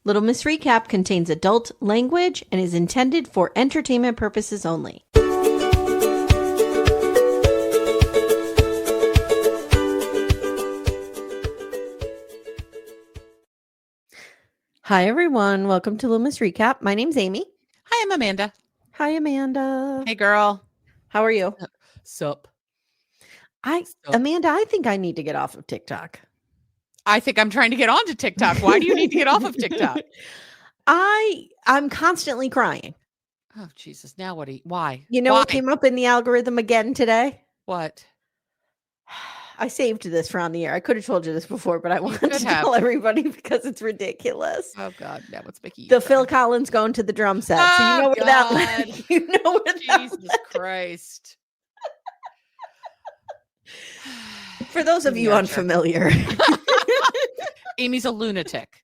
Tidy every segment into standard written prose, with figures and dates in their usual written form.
Little Miss Recap contains adult language and is intended for entertainment purposes only. Hi, everyone. Welcome to Little Miss Recap. My name's Amy. Hi, I'm Amanda. Hi, Amanda. Hey, girl. How are you? Sup? Amanda, I think I need to get off of TikTok. I think I'm trying to get onto TikTok. Why do you need to get off of TikTok? I'm constantly crying. Oh, Jesus. Now why? You know why? what came up in the algorithm again today? What? I saved this for on the air. I could have told you this before, but I wanted to tell everybody because it's ridiculous. Oh, God. Now what's making you The cry? Phil Collins going to the drum set. So you know where that you know where Jesus Christ. For those of you unfamiliar. Amy's a lunatic.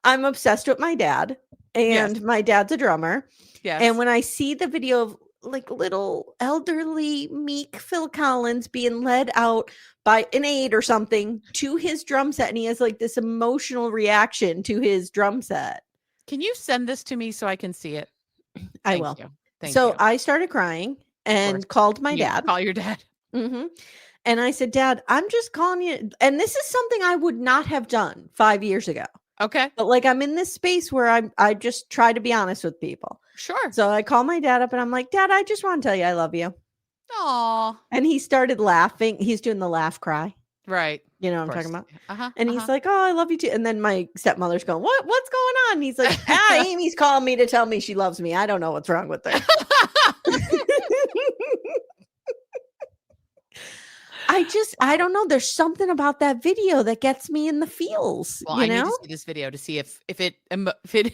I'm obsessed with my dad, and my dad's a drummer. Yes. And when I see the video of like little elderly meek Phil Collins being led out by an aide or something to his drum set, and he has like this emotional reaction to his drum set. Can you send this to me so I can see it? I will. Thank you. I started crying and called my dad. Call your dad. Mm-hmm. And I said, Dad, I'm just calling you. And this is something I would not have done 5 years ago. Okay. But like I'm in this space where I just try to be honest with people. Sure. So I call my dad up and I'm like, Dad, I just want to tell you I love you. Aw. And he started laughing. He's doing the laugh cry. Right. You know what I'm talking about? And he's like, oh, I love you too. And then my stepmother's going, what's going on? And he's like, Amy's calling me to tell me she loves me. I don't know what's wrong with her. I don't know. There's something about that video that gets me in the feels. Well, I need to see this video to see if it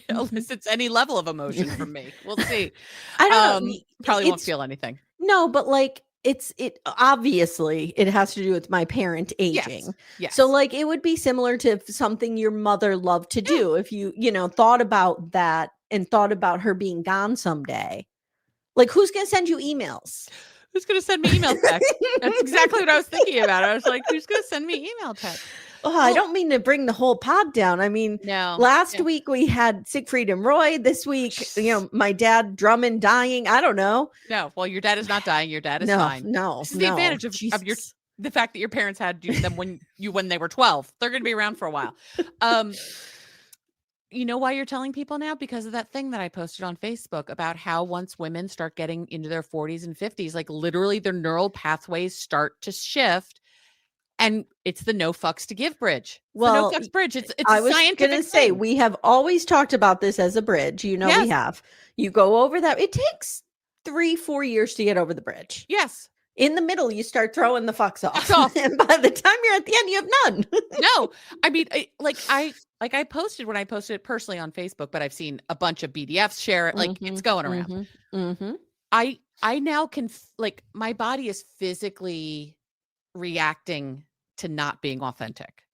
elicits any level of emotion from me. We'll see. I don't know. Probably won't feel anything. No, but like it obviously it has to do with my parent aging. Yes. So like it would be similar to something your mother loved to do if you thought about that and thought about her being gone someday. Like who's gonna send you emails? Who's going to send me email text? That's exactly what I was thinking about. I was like, who's going to send me email text? Oh, I don't mean to bring the whole pod down. I mean, last week we had Siegfried and Roy. This week, my dad Drummond dying. I don't know. No, well, your dad is not dying. Your dad is fine. No, this is the advantage of the fact that your parents had them when they were 12. They're going to be around for a while. You know why you're telling people now? Because of that thing that I posted on Facebook about how once women start getting into their 40s and 50s, like literally their neural pathways start to shift. And it's the no fucks to give bridge. Well, the no fucks bridge. It's I was going to say, we have always talked about this as a bridge. We have. You go over that. It takes 3-4 years to get over the bridge. Yes. In the middle, you start throwing the fucks off. And by the time you're at the end, you have none. No, I mean, I posted when I posted it personally on Facebook, but I've seen a bunch of BDFs share it. Like it's going around. I now can my body is physically reacting to not being authentic.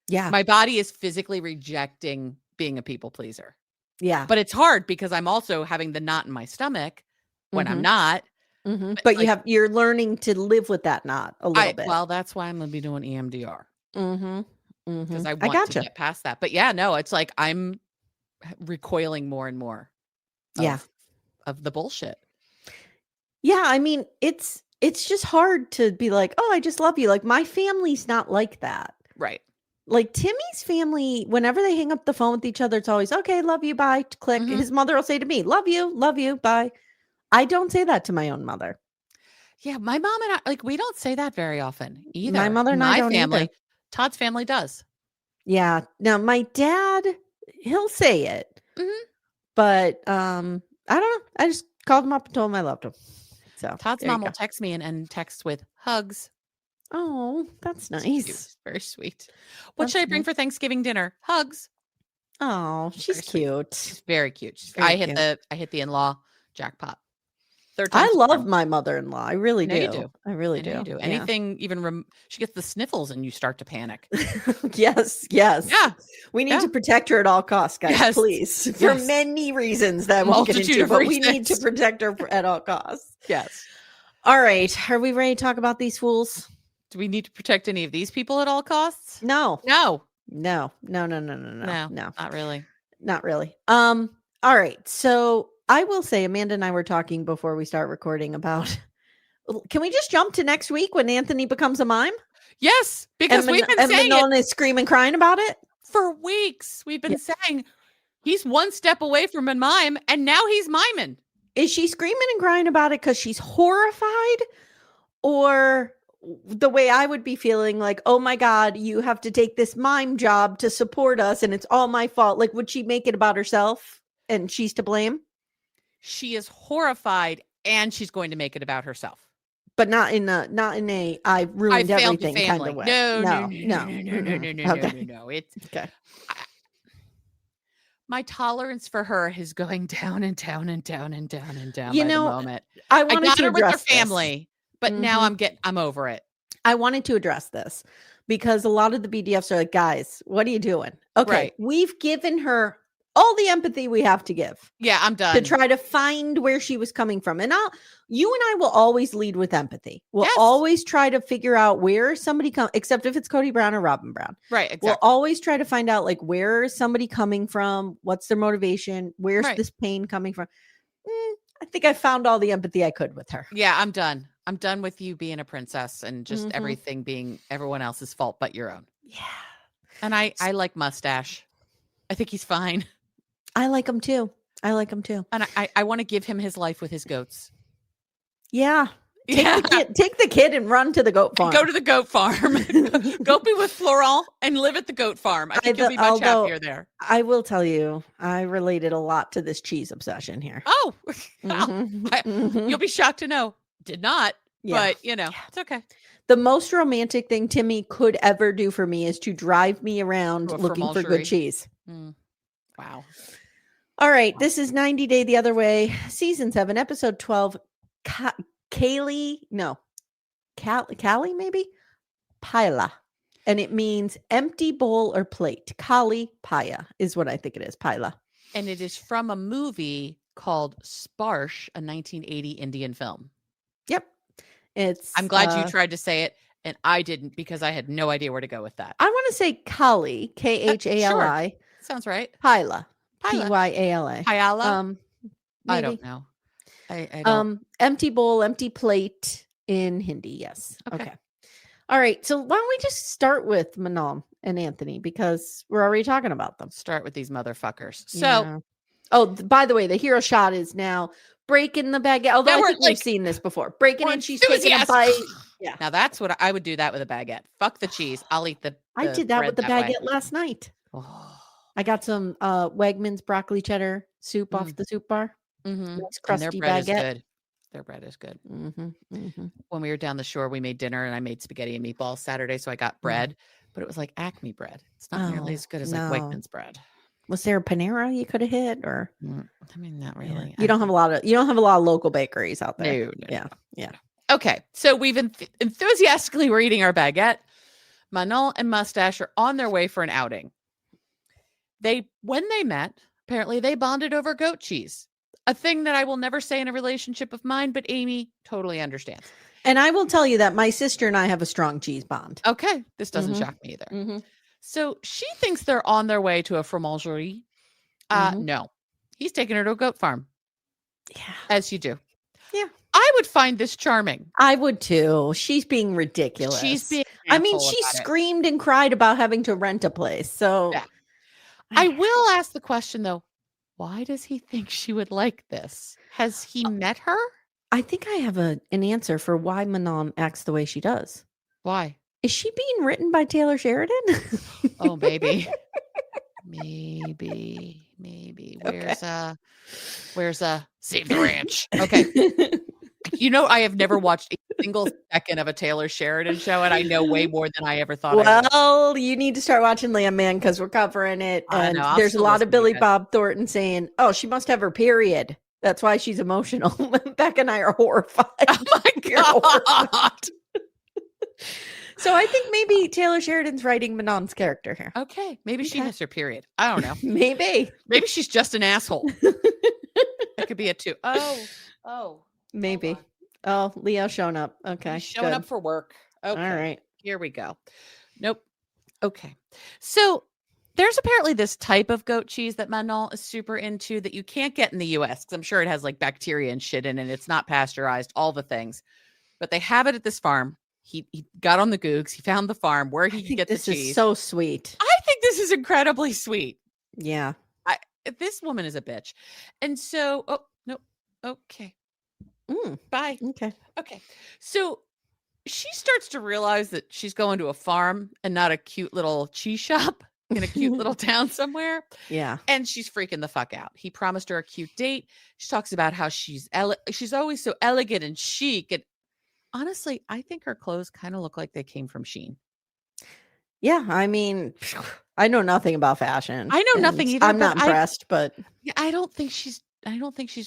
Yeah. My body is physically rejecting being a people pleaser. Yeah. But it's hard because I'm also having the knot in my stomach when I'm not. But you're learning to live with that knot a little bit. Well, that's why I'm going to be doing EMDR. Because I want gotcha. to get past that. But yeah, no, it's like I'm recoiling more and more of the bullshit. Yeah, I mean, it's just hard to be like, oh, I just love you. Like my family's not like that. Right. Like Timmy's family, whenever they hang up the phone with each other, it's always, okay, love you, bye, click. His mother will say to me, love you, bye. I don't say that to my own mother. Yeah, my mom and I, we don't say that very often either. My mother and I don't either. Todd's family does. Yeah. Now, my dad, he'll say it. But I don't know. I just called him up and told him I loved him. So Todd's mom will text me and text with hugs. Oh, that's nice. Very sweet. What should I bring for Thanksgiving dinner? Hugs. Oh, she's cute. She's very cute. I hit the in-law jackpot. I love my mother-in-law. I really do. You do. I really do. Yeah. Anything, she gets the sniffles and you start to panic. Yes. Yeah. We need to protect her at all costs, guys, please. Yes. For many reasons that we'll get into, but we need to protect her at all costs. Yes. All right. Are we ready to talk about these fools? Do we need to protect any of these people at all costs? No. No. No, not really. Not really. All right. So I will say, Amanda and I were talking before we start recording about. Can we just jump to next week when Anthony becomes a mime? Yes, because we've been saying Manon is screaming, crying about it for weeks. We've been saying he's one step away from a mime, and now he's miming. Is she screaming and crying about it because she's horrified, or the way I would be feeling like, oh my God, you have to take this mime job to support us, and it's all my fault? Like, would she make it about herself and she's to blame? She is horrified, and she's going to make it about herself. But not in a I ruined everything kind of way. No. It's okay. My tolerance for her is going down and down and down and down and down. You by know, the moment. I wanted to address with her family, but now I'm over it. I wanted to address this because a lot of the BDFs are like, guys, what are you doing? Okay, we've given her all the empathy we have to give. Yeah, I'm done. To try to find where she was coming from. And you and I will always lead with empathy. We'll always try to figure out where somebody except if it's Cody Brown or Robin Brown. Right, exactly. We'll always try to find out, like, where is somebody coming from? What's their motivation? Where's this pain coming from? I think I found all the empathy I could with her. Yeah, I'm done. I'm done with you being a princess and just everything being everyone else's fault but your own. Yeah. And I like Mustache. I think he's fine. I like him too. And I want to give him his life with his goats. Yeah. Take the kid and run to the goat farm. Go to the goat farm. Go be with Florent and live at the goat farm. I think you'll be much happier there. I will tell you, I related a lot to this cheese obsession here. Oh, you'll be shocked to know. Did not, but it's okay. The most romantic thing Timmy could ever do for me is to drive me around looking for good cheese. Wow. All right. This is 90 Day the Other Way, season 7, episode 12. Khali maybe? Pyala. And it means empty bowl or plate. Khali Pyala is what I think it is. Pyala. And it is from a movie called Sparsh, a 1980 Indian film. Yep. I'm glad you tried to say it and I didn't because I had no idea where to go with that. I want to say Khali, Khali. Sure. Sounds right. Pyala. Pyala. Pyala. I don't know. I don't. Empty bowl, empty plate in Hindi. Yes. Okay. All right. So why don't we just start with Manon and Anthony because we're already talking about them. Start with these motherfuckers. So, by the way, the hero shot is now breaking the baguette. Although I think we've seen this before. Breaking it, she's taking a bite. Yeah. Now that's what I would do that with a baguette. Fuck the cheese. I'll eat the I did that with the baguette way. last night. Oh. I got some Wegmans broccoli cheddar soup off the soup bar. Nice crusty their bread baguette. Is good. Their bread is good. When we were down the shore, we made dinner and I made spaghetti and meatballs Saturday. So I got bread, but it was like Acme bread. It's not nearly as good as like Wegmans bread. Was there a Panera you could have hit, or? I mean, not really. Yeah. You don't have a lot of local bakeries out there. No. Yeah. Okay, so we've enthusiastically we're eating our baguette. Manon and Mustache are on their way for an outing. When they met, apparently they bonded over goat cheese. A thing that I will never say in a relationship of mine, but Amy totally understands. And I will tell you that my sister and I have a strong cheese bond. Okay, this doesn't shock me either. So she thinks they're on their way to a fromagerie. No, he's taking her to a goat farm. Yeah, as you do. Yeah, I would find this charming. I would too. She's being ridiculous. She screamed and cried about having to rent a place. So yeah. I will ask the question though. Why does he think she would like this? Has he met her? I think I have an answer for why Manon acts the way she does. Why? Is she being written by Taylor Sheridan? Oh, maybe. Maybe. Where's Save the Ranch? Okay. I have never watched a single second of a Taylor Sheridan show, and I know way more than I ever thought. Well, you need to start watching Landman because we're covering it. And there's a lot of Billy Bob Thornton saying, "Oh, she must have her period. That's why she's emotional." Beck and I are horrified. Oh my God. So I think maybe Taylor Sheridan's writing Manon's character here. Okay. Maybe she has her period. I don't know. Maybe she's just an asshole. It could be a 2. Oh. Maybe. Oh, Leo showing up. Okay. He's showing up for work. Okay. All right. Here we go. Nope. Okay. So There's apparently this type of goat cheese that Manon is super into that you can't get in the US because I'm sure it has like bacteria and shit in it. It's not pasteurized, all the things. But they have it at this farm. He got on the Googs. He found the farm where he can get the cheese. This is so sweet. I think this is incredibly sweet. Yeah. This woman is a bitch. And so, oh, no. Okay. Bye. Okay. So she starts to realize that she's going to a farm and not a cute little cheese shop in a cute little town somewhere. Yeah. And she's freaking the fuck out. He promised her a cute date. She talks about how she's always so elegant and chic. And honestly, I think her clothes kind of look like they came from Shein. Yeah. I mean, I know nothing about fashion. I know nothing either. I'm not impressed, but I don't think she's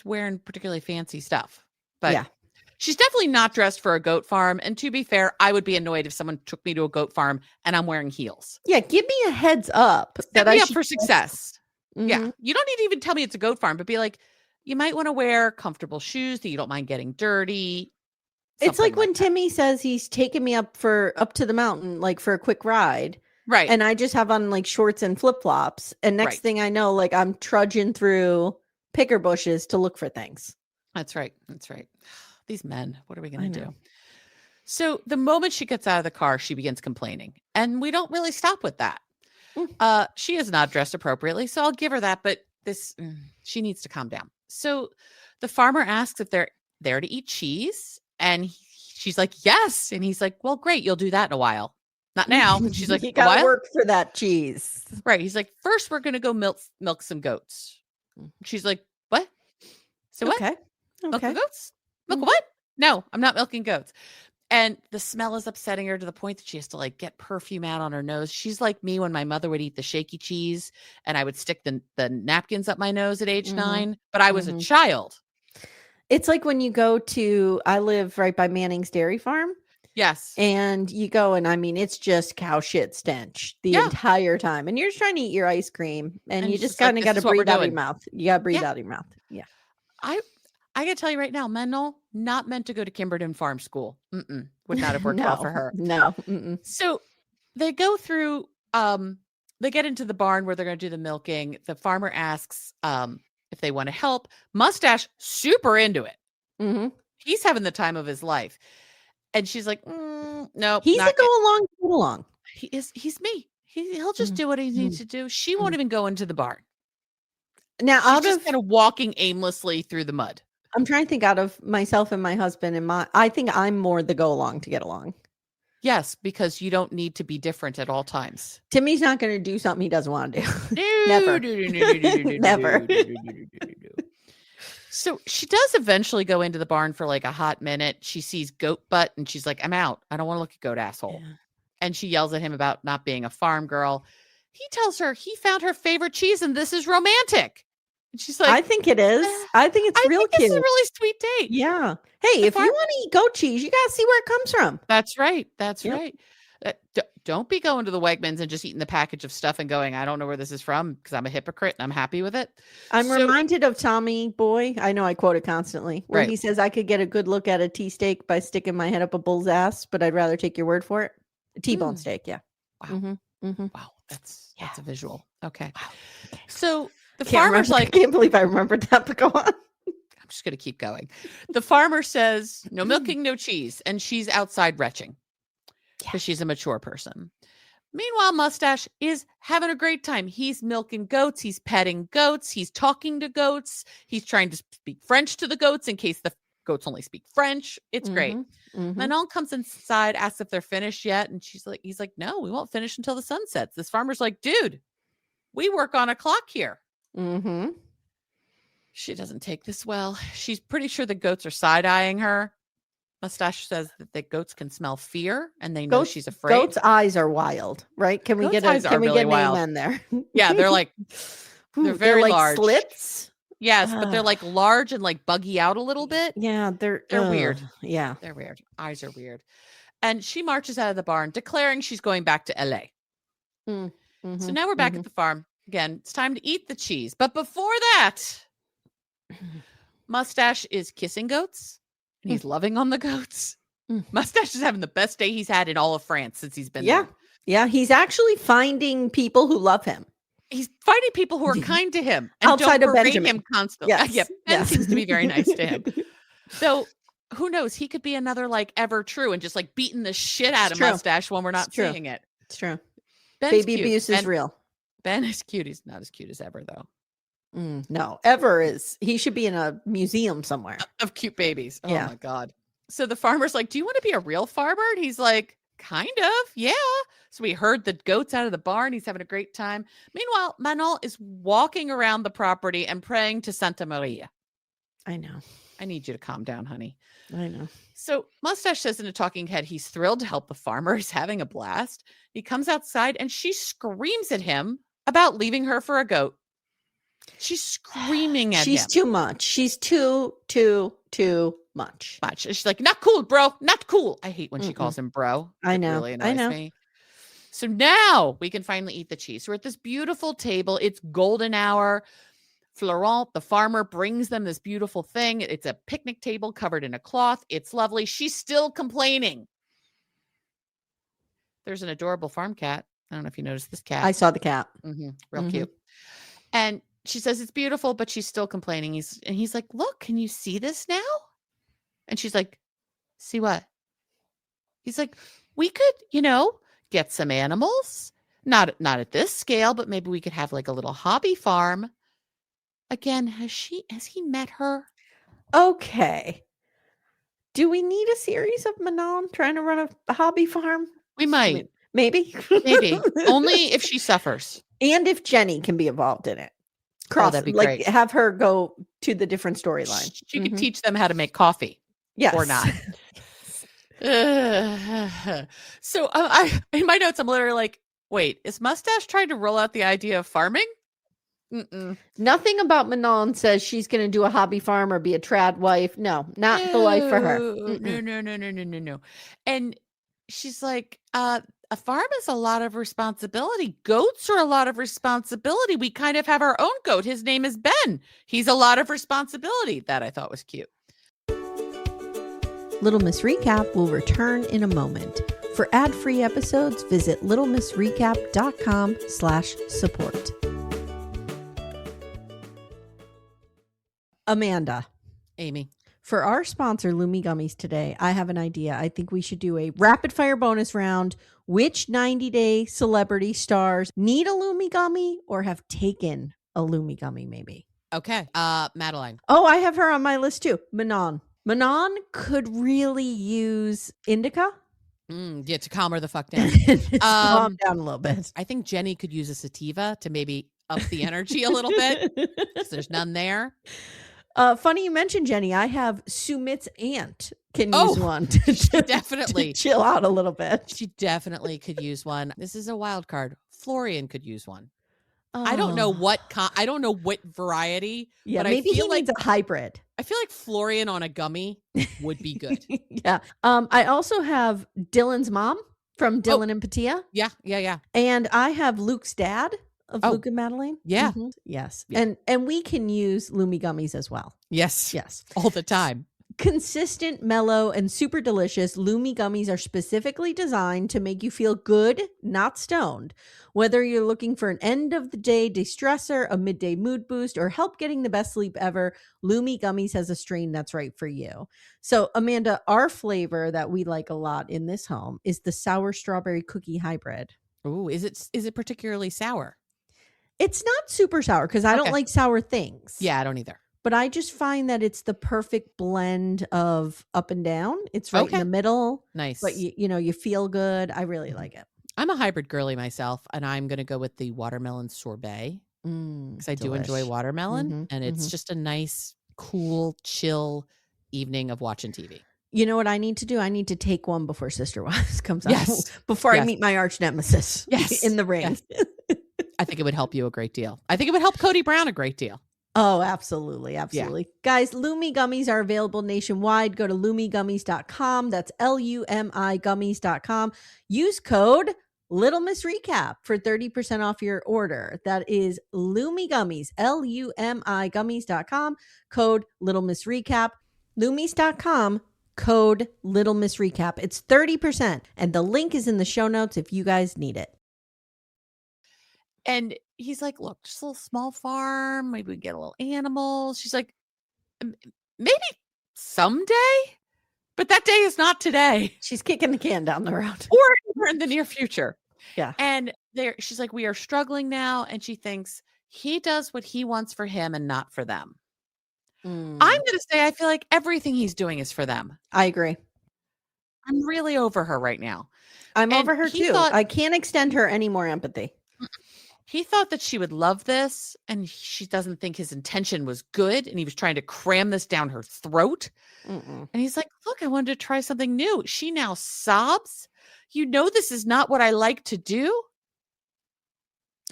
wearing particularly fancy stuff. But yeah. She's definitely not dressed for a goat farm. And to be fair, I would be annoyed if someone took me to a goat farm and I'm wearing heels. Yeah, give me a heads up. Set me up for success. Mm-hmm. Yeah. You don't need to even tell me it's a goat farm, but be like, you might want to wear comfortable shoes that you don't mind getting dirty. It's like when Timmy says he's taking me up to the mountain, like for a quick ride. Right. And I just have on like shorts and flip-flops. And next thing I know, like I'm trudging through picker bushes to look for things. That's right. These men, what are we going to do? So the moment she gets out of the car, she begins complaining. And we don't really stop with that. She is not dressed appropriately, so I'll give her that. But she needs to calm down. So the farmer asks if they're there to eat cheese. And she's like, yes. And he's like, well, great. You'll do that in a while. Not now. And she's like, you gotta work for that cheese. Right. He's like, first, we're going to go milk some goats. She's like, what? So what? Milk the goats? Milk what? No, I'm not milking goats. And the smell is upsetting her to the point that she has to like get perfume out on her nose. She's like me when my mother would eat the shaky cheese and I would stick the napkins up my nose at age 9, but I was a child. It's like when you go to, I live right by Manning's Dairy Farm. Yes. And you go and I mean, it's just cow shit stench the entire time. And you're just trying to eat your ice cream and you just kind of got to breathe out of your mouth. You got to breathe out of your mouth. Yeah. I got to tell you right now, Manon, not meant to go to Kimberton Farm School. Would not have worked well for her. No. So they go through, they get into the barn where they're going to do the milking. The farmer asks if they want to help. Mustache, super into it. He's having the time of his life. And she's like, no. He's a go along. He's me. He'll just do what he needs to do. She won't even go into the barn. Now, she's just kind of walking aimlessly through the mud. I'm trying to think out of myself and my husband and I think I'm more the go along to get along. Yes, because you don't need to be different at all times. Timmy's not going to do something he doesn't want to do. Never. So she does eventually go into the barn for like a hot minute. She sees goat butt and she's like, I'm out. I don't want to look at goat asshole. Yeah. And she yells at him about not being a farm girl. He tells her he found her favorite cheese and this is romantic. And she's like, I think it is. I think it's real cute. It's a really sweet date. Yeah. Hey, if you want to eat goat cheese, you got to see where it comes from. That's right. Right. Don't be going to the Wegmans and just eating the package of stuff and going, I don't know where this is from because I'm a hypocrite and I'm happy with it. I'm reminded of Tommy Boy. I know I quote it constantly where he says, I could get a good look at a tea steak by sticking my head up a bull's ass, but I'd rather take your word for it. A T-bone steak. Yeah. Wow. Wow. That's a visual. Okay. Wow. Okay. So the farmer's like, I can't believe I remembered that, but go on. I'm just going to keep going. The farmer says, no milking, no cheese. And she's outside retching because she's a mature person. Meanwhile, Mustache is having a great time. He's milking goats. He's petting goats. He's talking to goats. He's trying to speak French to the goats in case the goats only speak French. It's great. Manon comes inside, asks if they're finished yet. And he's like, no, we won't finish until the sun sets. This farmer's like, dude, we work on a clock here. She doesn't take this well. She's pretty sure the goats are side-eyeing her. Mustache says that the goats can smell fear and they know she's afraid. Goats' eyes are wild, right? Can we get an amen there? Yeah, they're like, they're very large. Slits? Yes, but they're like large and like buggy out a little bit. Yeah, they're weird. Yeah. They're weird. Eyes are weird. And she marches out of the barn declaring she's going back to LA. So now we're back at the farm. Again, it's time to eat the cheese. But before that, Mustache is kissing goats and he's loving on the goats. Mustache is having the best day he's had in all of France since he's been there. Yeah, he's actually finding people who love him. He's finding people who are kind to him and outside don't of berate Benjamin. him constantly. Yes. Ben seems to be very nice to him. So who knows? He could be another like Ever True and just like beating the shit out of Mustache when we're not seeing it. It's true. Ben's Baby cute. abuse is real. Ben is cute. He's not as cute as Ever though. No, Ever is. He should be in a museum somewhere of cute babies. Oh my God. So the farmer's like, do you want to be a real farmer? And he's like, kind of. Yeah. So we heard the goats out of the barn. He's having a great time. Meanwhile, Manon is walking around the property and praying to Santa Maria. I know. I need you to calm down, honey. I know. So Mustache says in a talking head, he's thrilled to help the farmer. He's having a blast. He comes outside and she screams at him about leaving her for a goat. She's screaming at him. She's too much. She's too much. She's like, not cool, bro. Not cool. I hate when she calls him bro. I know. It really annoys me. So now we can finally eat the cheese. We're at this beautiful table. It's golden hour. Florent, the farmer, brings them this beautiful thing. It's a picnic table covered in a cloth. It's lovely. She's still complaining. There's an adorable farm cat. I don't know if you noticed this cat. I saw the cat. Real cute. And she says it's beautiful, but she's still complaining. He's like, look, can you see this now? And she's like, see what? He's like, we could, get some animals. Not at this scale, but maybe we could have like a little hobby farm. Again, has he met her? Okay. Do we need a series of Manon trying to run a hobby farm? We might. Maybe. Maybe. Only if she suffers. And if Jenny can be involved in it. That'd be great. Have her go to the different storyline. She could teach them how to make coffee. Yes. Or not. So I in my notes, I'm literally like, wait, is Mustache trying to roll out the idea of farming? Nothing about Manon says she's going to do a hobby farm or be a trad wife. No, not the life for her. No. And she's like, a farm is a lot of responsibility. Goats are a lot of responsibility. We kind of have our own goat. His name is Ben. He's a lot of responsibility. That I thought was cute. Little Miss Recap will return in a moment. For ad-free episodes, visit littlemissrecap.com/support. Amanda. Amy. For our sponsor, Lumi Gummies today, I have an idea. I think we should do a rapid fire bonus round. Which 90-day celebrity stars need a Lumi Gummy or have taken a Lumi Gummy maybe? Okay. Madelein. Oh, I have her on my list too. Manon. Manon could really use indica. Yeah, to calm her the fuck down. Calm down a little bit. I think Jenny could use a sativa to maybe up the energy a little bit because there's none there. Funny you mentioned Jenny. I have Sumit's aunt can use one to definitely chill out a little bit. She definitely could use one. This is a wild card. Florian could use one. I don't know what variety. Yeah, but maybe I feel he needs a hybrid. I feel like Florian on a gummy would be good. Yeah. I also have Dylan's mom from Dylan and Patia. Yeah. And I have Luke's dad of Luke and Madelein. Yeah. Yes. Yeah. And we can use Lumi Gummies as well. Yes. All the time. Consistent, mellow, and super delicious, Lumi Gummies are specifically designed to make you feel good, not stoned. Whether you're looking for an end-of-the-day de-stressor, a midday mood boost, or help getting the best sleep ever, Lumi Gummies has a strain that's right for you. So, Amanda, our flavor that we like a lot in this home is the sour strawberry cookie hybrid. Ooh, is it particularly sour? It's not super sour because I don't like sour things. Yeah, I don't either. But I just find that it's the perfect blend of up and down. It's right in the middle. Nice. But you feel good. I really like it. I'm a hybrid girly myself, and I'm going to go with the watermelon sorbet because I do enjoy watermelon, and it's just a nice, cool, chill evening of watching TV. You know what I need to do? I need to take one before Sister Wives comes out. Before I meet my arch nemesis in the ring. Yes. I think it would help you a great deal. I think it would help Cody Brown a great deal. Oh, absolutely. Absolutely. Yeah. Guys, Lumi Gummies are available nationwide. Go to lumigummies.com. That's LUMI gummies.com. Use code Little Miss Recap for 30% off your order. That is Lumi Gummies, LUMI gummies.com. Code Little Miss Recap. Lumis.com. Code Little Miss Recap. It's 30%. And the link is in the show notes if you guys need it. And he's like, look, just a little small farm. Maybe we get a little animals. She's like, maybe someday, but that day is not today. She's kicking the can down the road. Or in the near future. Yeah. And she's like, we are struggling now. And she thinks he does what he wants for him and not for them. I'm going to say, I feel like everything he's doing is for them. I agree. I'm really over her right now. I'm over her too. I can't extend her any more empathy. He thought that she would love this, and she doesn't think his intention was good, and he was trying to cram this down her throat. And he's like, look, I wanted to try something new. She now sobs. You know, this is not what I like to do.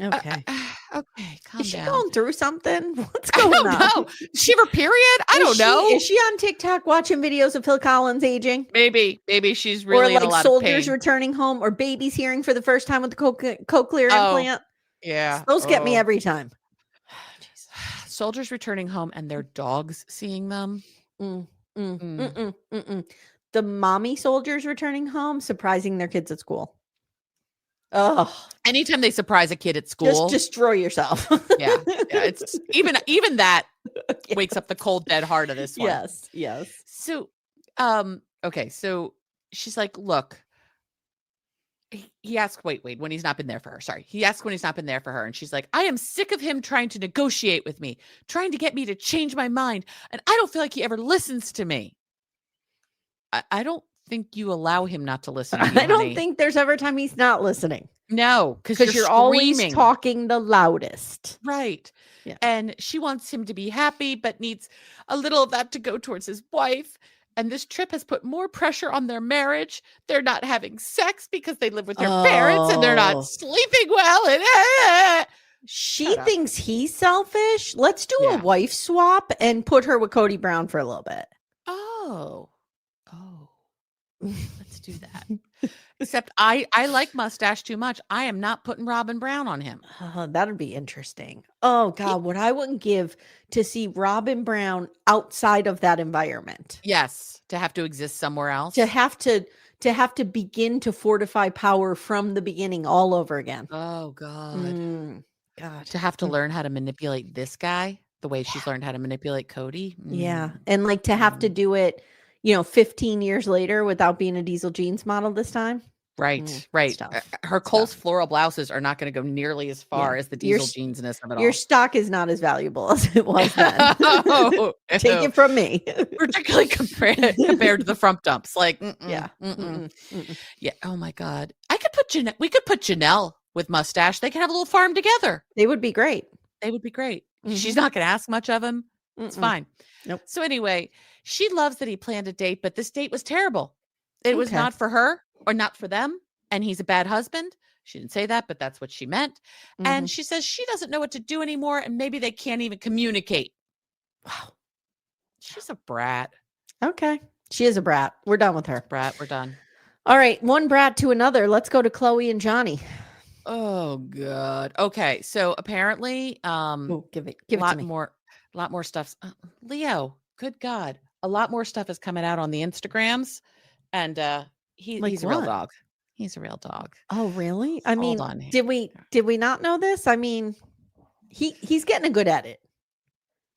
Okay. Okay, calm down. Is she going through something? What's going on? I don't know. Is she her period? I don't know. Is she on TikTok watching videos of Phil Collins aging? Maybe she's really or like in a lot soldiers of pain. returning home, or babies hearing for the first time with the cochlear implant. Yeah, those get me every time. Soldiers returning home and their dogs seeing them. The mommy soldiers returning home, surprising their kids at school. Oh, anytime they surprise a kid at school, just destroy yourself. yeah, it's even that wakes up the cold dead heart of this one. Yes. So, okay, so she's like, look. He asked, wait, when he's not been there for her. Sorry. He asked when he's not been there for her. And she's like, I am sick of him trying to negotiate with me, trying to get me to change my mind. And I don't feel like he ever listens to me. I don't think you allow him not to listen to you, I don't think there's ever a time he's not listening. No, because you're always talking the loudest. Right. Yeah. And she wants him to be happy, but needs a little of that to go towards his wife. And this trip has put more pressure on their marriage. They're not having sex because they live with their parents and they're not sleeping well. And she thinks he's selfish. Let's do a wife swap and put her with Cody Brown for a little bit. Oh, let's do that. Except I like Mustache too much. I am not putting Robin Brown on him. That'd be interesting. Oh God, what I wouldn't give to see Robin Brown outside of that environment. Yes, to have to exist somewhere else. To have to begin to fortify power from the beginning all over again. Oh God. God. To have to learn how to manipulate this guy the way she's learned how to manipulate Cody. Yeah. And like to have to do it, 15 years later without being a Diesel Jeans model this time. Right. Her Kohl's floral blouses are not going to go nearly as far as the Diesel Jeansness of it all. Your stock is not as valuable as it was then. Take it from me. Particularly compared to the frump dumps. Like, yeah. Yeah. Oh my God. We could put Janelle with Mustache. They could have a little farm together. They would be great. She's not going to ask much of him. It's fine. Nope. So anyway, she loves that he planned a date, but this date was terrible. It was not for her or not for them. And he's a bad husband. She didn't say that, but that's what she meant. And she says she doesn't know what to do anymore. And maybe they can't even communicate. Wow. She's a brat. Okay. She is a brat. We're done with her. Brat. We're done. All right. One brat to another. Let's go to Chloe and Johny. Oh God. Okay. So apparently, give it to me. A lot more stuff. Leo, good God. A lot more stuff is coming out on the Instagrams. And he's a real dog. He's a real dog. Oh, really? I mean, did we not know this? I mean, he's getting a good at it.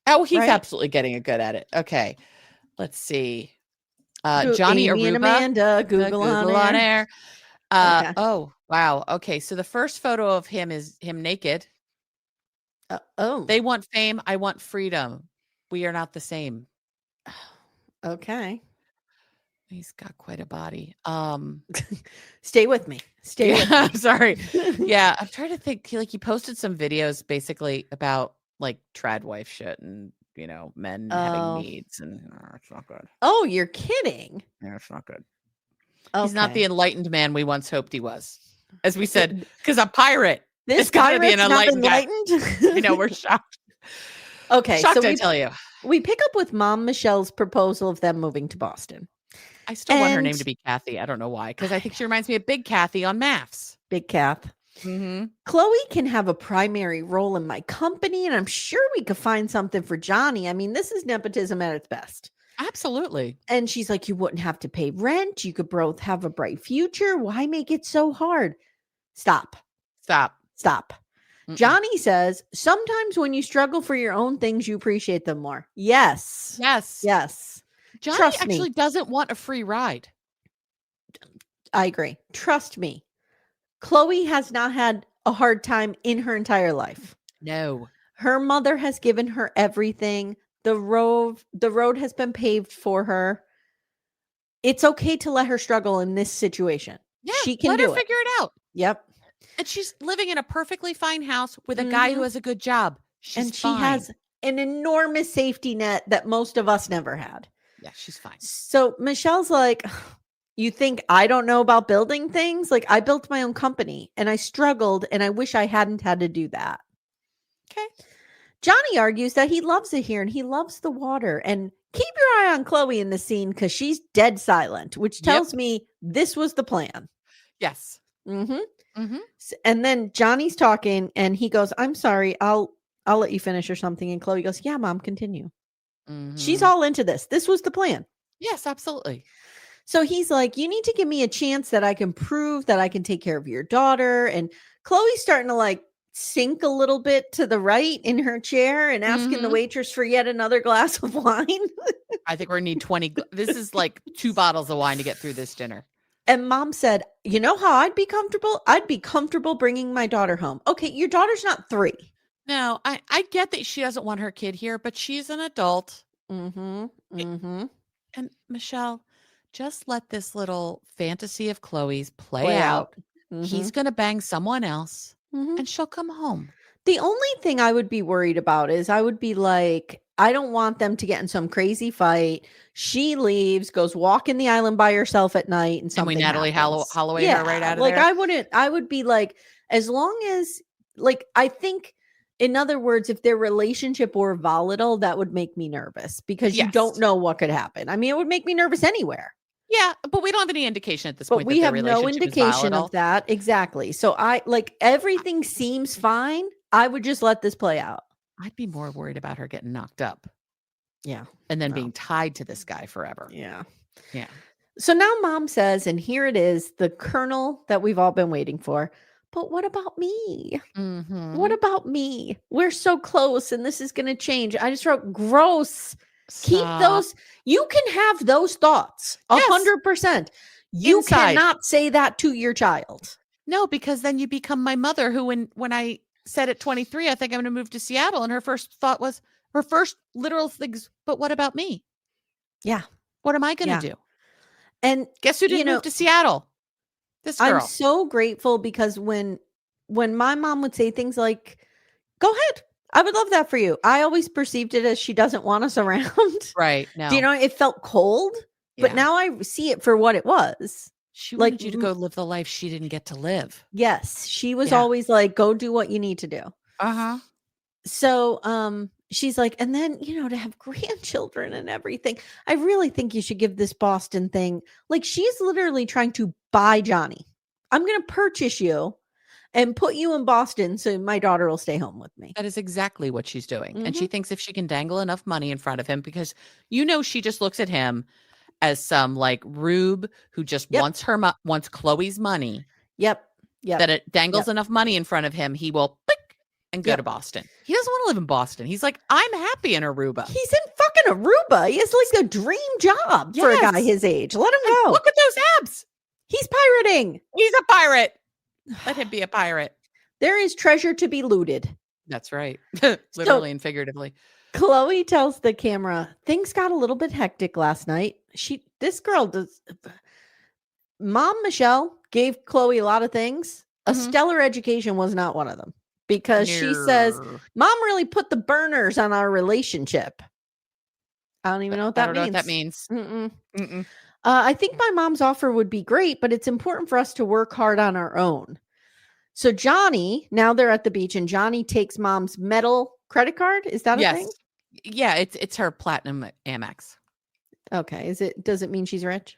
Oh, he's absolutely getting a good at it. Okay. Let's see. Johnny Amye and Aruba. Amanda, Google on air. Okay. Oh, wow. Okay. So the first photo of him is him naked. They want fame. I want freedom. We are not the same. Okay. He's got quite a body. Stay with me. With me. I'm sorry. Yeah. I'm trying to think. He posted some videos basically about like trad wife shit and, men having needs, and it's not good. Oh, you're kidding. Yeah, it's not good. Okay. He's not the enlightened man we once hoped he was. As we said, because a pirate. This guy be an enlightened guy. I know, we're shocked. Okay. Shocked, I tell you. We pick up with Mom Michelle's proposal of them moving to Boston. I still want her name to be Kathy. I don't know why. Because I think she reminds me of Big Kathy on Maths. Big Kath. Chloe can have a primary role in my company, and I'm sure we could find something for Johny. I mean, this is nepotism at its best. Absolutely. And she's like, you wouldn't have to pay rent. You could both have a bright future. Why make it so hard? Stop. Johny says, sometimes when you struggle for your own things, you appreciate them more. Yes. Johny Trust actually me. doesn't want a free ride. I agree. Trust me. Chloe has not had a hard time in her entire life. No. Her mother has given her everything. The road has been paved for her. It's okay to let her struggle in this situation. Yeah, she can let do her figure it out. Yep. And she's living in a perfectly fine house with a guy who has a good job. She's she has an enormous safety net that most of us never had. Yeah, she's fine. So Michelle's like, you think I don't know about building things? Like, I built my own company and I struggled and I wish I hadn't had to do that. Okay. Johny argues that he loves it here and he loves the water. And keep your eye on Chloe in the scene because she's dead silent, which tells me this was the plan. Yes. And then Johnny's talking and he goes, I'm sorry, I'll let you finish or something. And Chloe goes, yeah, Mom, continue. She's all into this. This was the plan. Yes, absolutely. So he's like, you need to give me a chance that I can prove that I can take care of your daughter. And Chloe's starting to like sink a little bit to the right in her chair and asking the waitress for yet another glass of wine. I think we're going to need 20. This is like 2 bottles of wine to get through this dinner. And Mom said, you know how I'd be comfortable? I'd be comfortable bringing my daughter home. Okay, your daughter's not 3. No, I get that she doesn't want her kid here, but she's an adult. And Michelle, just let this little fantasy of Chloe's play out. He's going to bang someone else and she'll come home. The only thing I would be worried about is I would be like, I don't want them to get in some crazy fight. She leaves, goes walking the island by herself at night, and something. And we Natalie Holloway her right out of like, there. I would be like, as long as, like, I think, in other words, if their relationship were volatile, that would make me nervous because you don't know what could happen. I mean, it would make me nervous anywhere. Yeah, but we don't have any indication at this point. But we have no indication of that. Exactly. So I like everything seems fine. I would just let this play out. I'd be more worried about her getting knocked up. Yeah. And then being tied to this guy forever. Yeah. Yeah. So now Mom says, and here it is, the kernel that we've all been waiting for. But what about me? What about me? We're so close and this is going to change. I just wrote gross. Stop. Keep those. You can have those thoughts 100%. You cannot say that to your child. No, because then you become my mother who when I said at 23, I think I'm going to move to Seattle. And her first thought was her first literal things. But what about me? Yeah. What am I going to do? And guess who didn't move to Seattle? This girl. I'm so grateful because when my mom would say things like, go ahead, I would love that for you. I always perceived it as she doesn't want us around. Right. No. Do you know, it felt cold, but now I see it for what it was. She wanted you to go live the life she didn't get to live. Yes. She was always like, go do what you need to do. So, she's like, and then, to have grandchildren and everything. I really think you should give this Boston thing. Like, she's literally trying to buy Johny. I'm going to purchase you and put you in Boston so my daughter will stay home with me. That is exactly what she's doing. And she thinks if she can dangle enough money in front of him, because she just looks at him as some like rube who just wants Chloe's money. Yep. That it dangles enough money in front of him, he will click and go to Boston. He doesn't want to live in Boston. He's like, I'm happy in Aruba. He's in fucking Aruba. He has like a dream job for a guy his age. Let him go. Look at those abs. He's pirating. He's a pirate. Let him be a pirate. There is treasure to be looted. That's right. Literally and figuratively. Chloe tells the camera, things got a little bit hectic last night. Mom Michelle gave Chloe a lot of things. A stellar education was not one of them because she says, Mom really put the burners on our relationship. I don't even know what that means. I don't know what that means. I think my mom's offer would be great, but it's important for us to work hard on our own. So Johny, now they're at the beach and Johny takes Mom's metal credit card. Is that a thing? Yeah, it's her platinum Amex. Okay. Does it mean she's rich?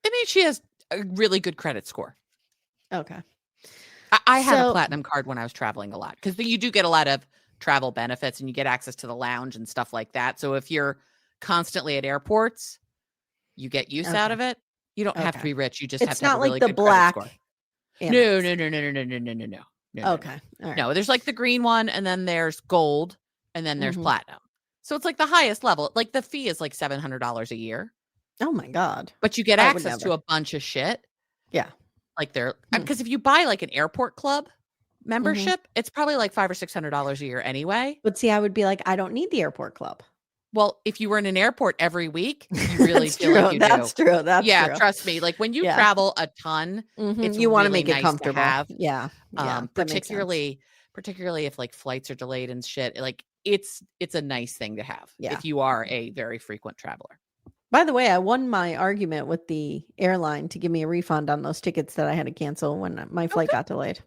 It means she has a really good credit score. Okay. I had a platinum card when I was traveling a lot because you do get a lot of travel benefits and you get access to the lounge and stuff like that. So if you're constantly at airports, you get use out of it. You don't have to be rich. You just have to have a really good credit score. No. Okay. All right. No, there's like the green one, and then there's gold, and then there's platinum. So it's like the highest level. Like the fee is like $700 a year. Oh my God. But you get access to a bunch of shit. Yeah. Like they're because if you buy like an airport club membership, it's probably like $500 or $600 a year anyway. But see, I would be like, I don't need the airport club. Well, if you were in an airport every week, you really feel like you That's do. True. That's true. Trust me. Like when you travel a ton, it's you want really to make it comfortable. To have. Yeah. Particularly if like flights are delayed and shit. Like it's a nice thing to have if you are a very frequent traveler. By the way, I won my argument with the airline to give me a refund on those tickets that I had to cancel when my flight got delayed.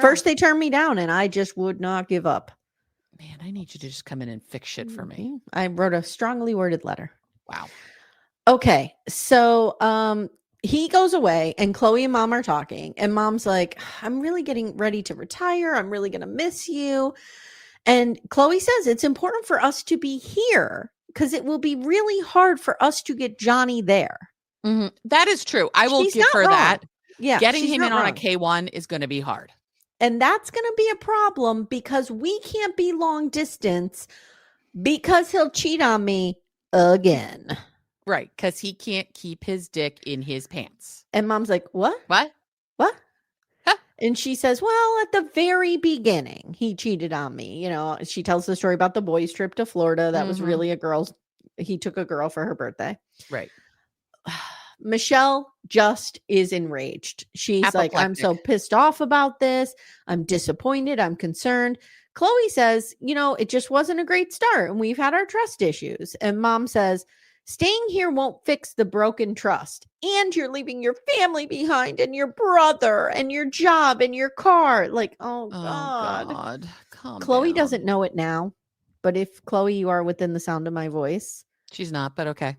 First, they turned me down, and I just would not give up. Man, I need you to just come in and fix shit for me. I wrote a strongly worded letter. Wow. Okay, so he goes away, and Chloe and Mom are talking, and Mom's like, I'm really getting ready to retire. I'm really going to miss you. And Chloe says it's important for us to be here because it will be really hard for us to get Johny there. That is true. I will give her that. Yeah. Getting him in on a K1 is going to be hard. And that's going to be a problem because we can't be long distance because he'll cheat on me again. Right. Because he can't keep his dick in his pants. And Mom's like, what? What? Huh? And she says, well, at the very beginning, he cheated on me. You know, she tells the story about the boys' trip to Florida. That was really he took a girl for her birthday. Right. Michelle just is enraged. She's like, I'm so pissed off about this. I'm disappointed. I'm concerned. Chloe says, it just wasn't a great start and we've had our trust issues. And Mom says, staying here won't fix the broken trust. And you're leaving your family behind and your brother and your job and your car. Like, oh God. Chloe doesn't know it now. But if Chloe, you are within the sound of my voice. She's not, but okay.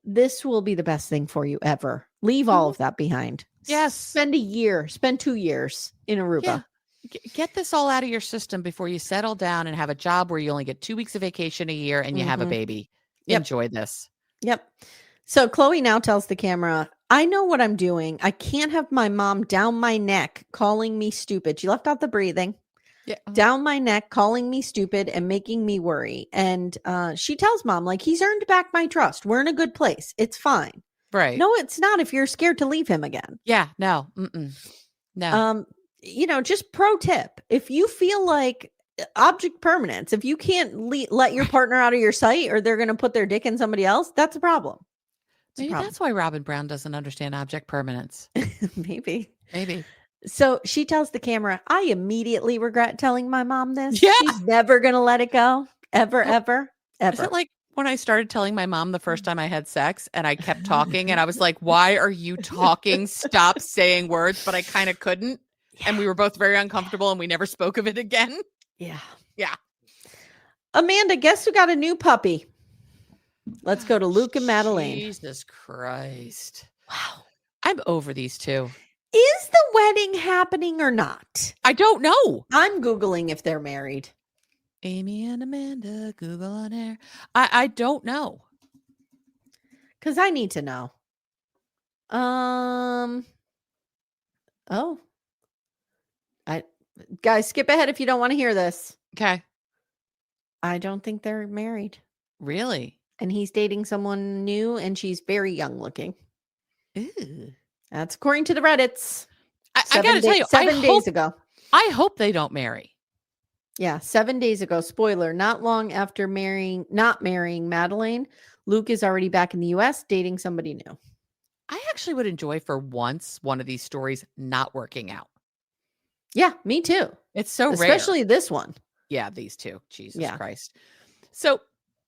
This will be the best thing for you ever. Leave all of that behind. Yes. Spend 2 years in Aruba. Yeah. Get this all out of your system before you settle down and have a job where you only get 2 weeks of vacation a year and you have a baby. Yep. Enjoy this. Yep. So Chloe now tells the camera, I know what I'm doing. I can't have my mom down my neck calling me stupid. She left out the breathing. Yeah. Down my neck, calling me stupid and making me worry. And she tells Mom, like, he's earned back my trust. We're in a good place. It's fine. Right. No, it's not if you're scared to leave him again. Yeah. No. No. Just pro tip. If you feel like object permanence, if you can't let your partner out of your sight or they're going to put their dick in somebody else, that's a problem. Maybe that's why Robin Brown doesn't understand object permanence. Maybe. So she tells the camera, I immediately regret telling my mom this. Yeah. She's never going to let it go. Ever. Is it like when I started telling my mom the first time I had sex and I kept talking and I was like, why are you talking? Stop saying words. But I kind of couldn't. Yeah. And we were both very uncomfortable and we never spoke of it again. Yeah. Amanda, guess who got a new puppy? Let's go to Luke and Madelein. Jesus Christ. Wow. I'm over these two. Is the wedding happening or not? I don't know. I'm Googling if they're married. Amye and Amanda, Google on air. I don't know. Because I need to know. Guys, skip ahead if you don't want to hear this. Okay. I don't think they're married. Really? And he's dating someone new and she's very young looking. Ooh. That's according to the Reddits. I got to tell you, 7 days ago. I hope they don't marry. Yeah, 7 days ago. Spoiler, not long after not marrying Madelein, Luke is already back in the US dating somebody new. I actually would enjoy for once one of these stories not working out. Yeah, me too. It's so rare. Especially this one. Yeah, these two. Jesus Christ. So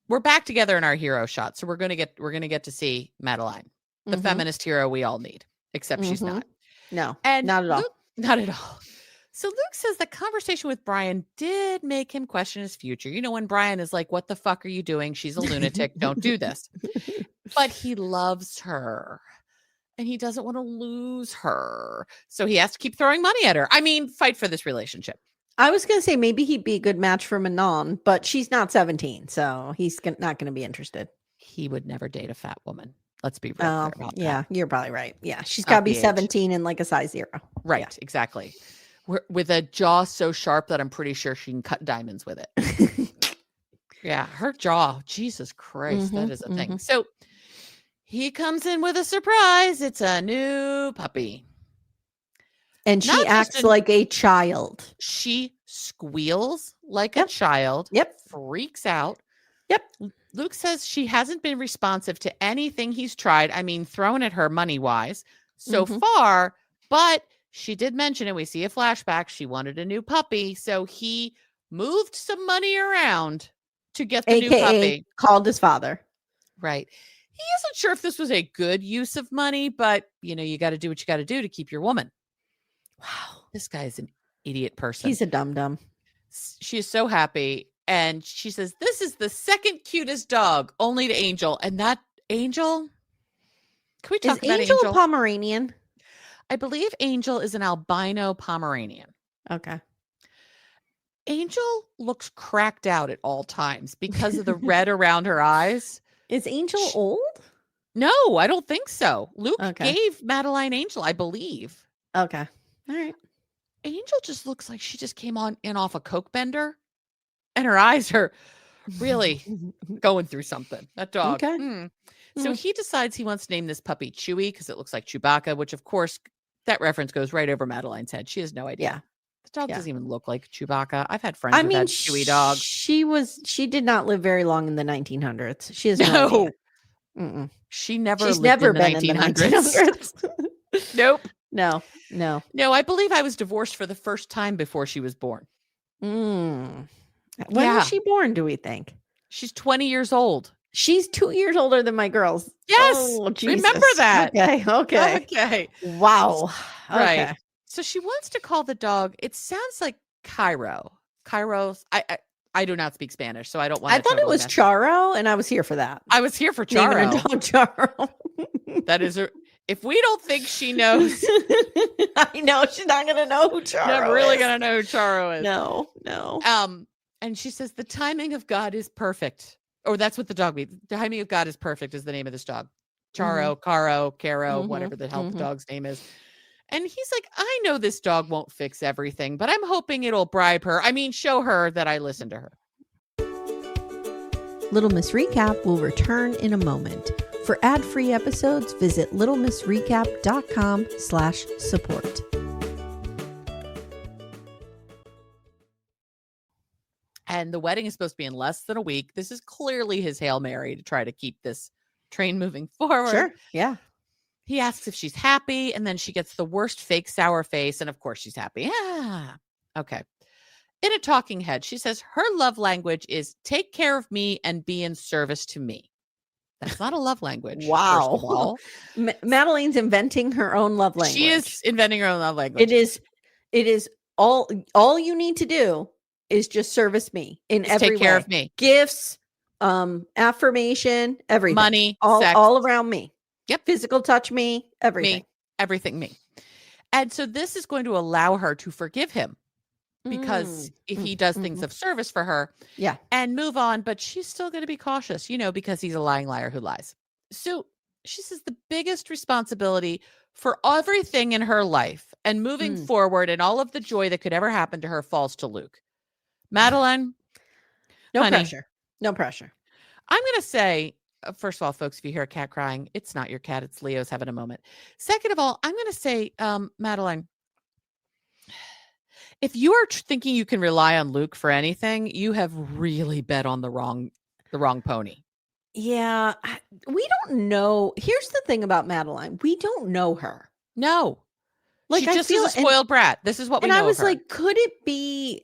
we're back together in our hero shot. So we're gonna get to see Madelein, the feminist hero we all need, except she's not. No, and not at all. Not at all. So Luke says the conversation with Brian did make him question his future. You know, when Brian is like, what the fuck are you doing? She's a lunatic. Don't do this. But he loves her and he doesn't want to lose her. So he has to keep throwing money at her. I mean, fight for this relationship. I was going to say maybe he'd be a good match for Manon, but she's not 17. So he's not going to be interested. He would never date a fat woman. Let's be real about that. Yeah, you're probably right. Yeah, she's got to be 17 and like a size 0. Right, exactly. with a jaw so sharp that I'm pretty sure she can cut diamonds with it. Yeah, her jaw. Jesus Christ, that is a thing. So he comes in with a surprise. It's a new puppy. And she acts like a child. She squeals like a child. Yep. Freaks out. Yep. Luke says she hasn't been responsive to anything he's tried. I mean, thrown at her money-wise so far, but she did mention, and we see a flashback, she wanted a new puppy. So he moved some money around to get the new puppy. Called his father. Right. He isn't sure if this was a good use of money, but you got to do what you got to do to keep your woman. Wow. This guy is an idiot person. He's a dum-dum. She is so happy. And she says, this is the second cutest dog, only to Angel. And that Angel, can we talk about Angel? Is Angel a Pomeranian? I believe Angel is an albino Pomeranian. Okay. Angel looks cracked out at all times because of the red around her eyes. Is Angel old? No, I don't think so. Luke gave Madelein Angel, I believe. Okay. All right. Angel just looks like she just came in off a Coke bender. And her eyes are really going through something. That dog. Okay. So he decides he wants to name this puppy Chewy because it looks like Chewbacca, which of course that reference goes right over Madelein's head. She has no idea. Yeah. The dog doesn't even look like Chewbacca. I've had friends who had Chewy dogs. She did not live very long in the 1900s. She has no idea. She's never been in the 1900s. Nope. No. I believe I was divorced for the first time before she was born. When was she born, do we think? She's 20 years old. She's 2 years older than my girls. Yes. Oh, remember that. Okay. Wow. Right. Okay. So she wants to call the dog. It sounds like Cairo. Cairo's. I do not speak Spanish, so I don't want to. I thought it was Charo, and I was here for that. I was here for Charo. Naming a dog Charo. That is if we don't think she knows. I know she's not going to know who Charo is. I'm really going to know who Charo is. No. And she says, the timing of God is perfect. Or that's what the dog means. The timing of God is perfect is the name of this dog. Charo, Caro, whatever the hell the dog's name is. And he's like, I know this dog won't fix everything, but I'm hoping it'll bribe her. I mean, show her that I listen to her. Little Miss Recap will return in a moment. For ad-free episodes, visit littlemissrecap.com/support. And the wedding is supposed to be in less than a week. This is clearly his Hail Mary to try to keep this train moving forward. Sure. Yeah. He asks if she's happy, and then she gets the worst fake sour face. And of course she's happy. Yeah. Okay. In a talking head, she says her love language is take care of me and be in service to me. That's not a love language. Wow. Madelein's inventing her own love language. She is inventing her own love language. It is all you need to do is just service me in every way. Take care of me. Gifts, affirmation, everything. Money, sex. All around me. Yep. Physical touch me, everything. Everything me. And so this is going to allow her to forgive him because if he does things of service for her and move on, but she's still going to be cautious, because he's a lying liar who lies. So she says the biggest responsibility for everything in her life and moving forward and all of the joy that could ever happen to her falls to Luke. Madelein, no pressure. I'm going to say, first of all, folks, if you hear a cat crying, it's not your cat. It's Leo's having a moment. Second of all, I'm going to say, Madelein, if you are thinking you can rely on Luke for anything, you have really bet on the wrong pony. Yeah. We don't know. Here's the thing about Madelein. We don't know her. No. She just is a spoiled brat. This is what we know. And I was like, could it be,